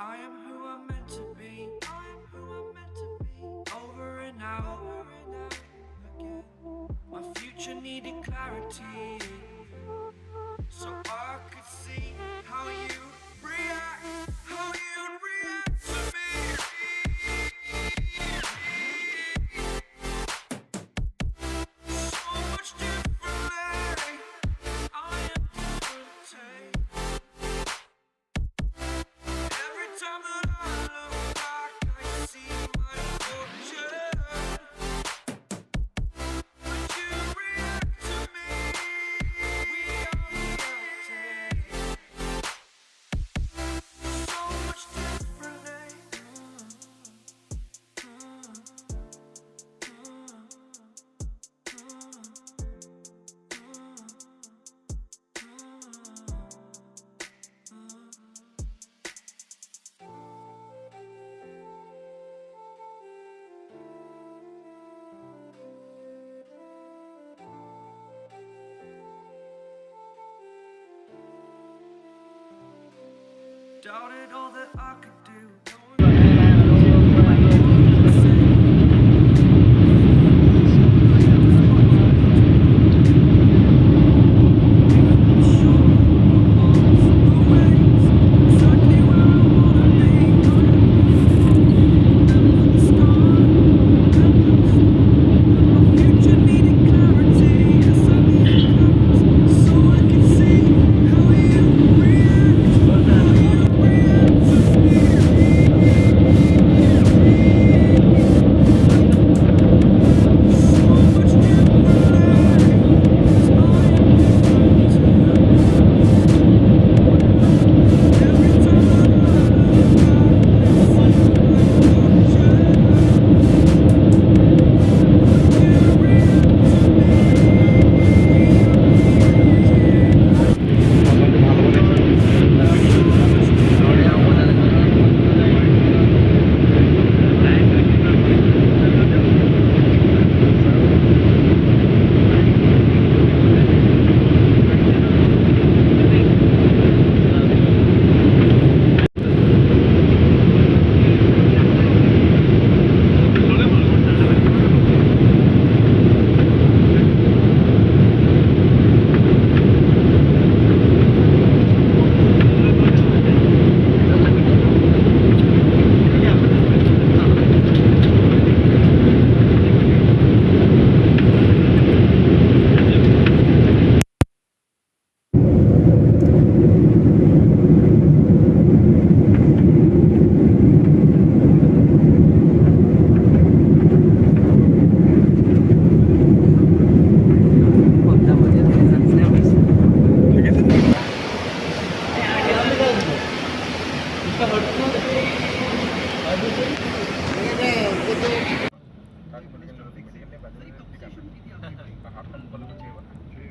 I am who I'm meant to be. I am who I'm meant to be. Over and out again. My future needed clarity, so I could see how you react, how you'd react to me. So much differently. I am different. Every time that I look back, I see my fortune. But you react to me. We are reacting so much differently. Doubted all that I could do.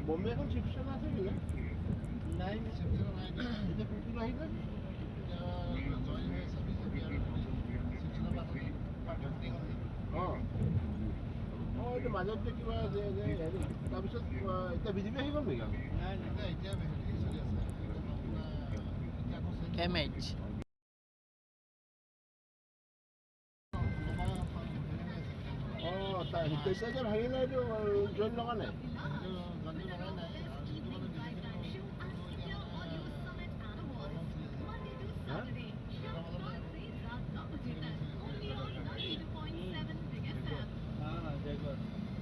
몸매 kan 집중 하세요 그냥 lain 집중 lain itu kuku lain kan itu 맞을 때 끼워야 돼. তাৰপিছত এতিয়া BJP আহি গ'ল নেকি? নাই এতিয়া হেৰি চলি আছে MH তাৰ হিতেশ্বৰ ভাঙি নাই এইটো জইন লগা নাই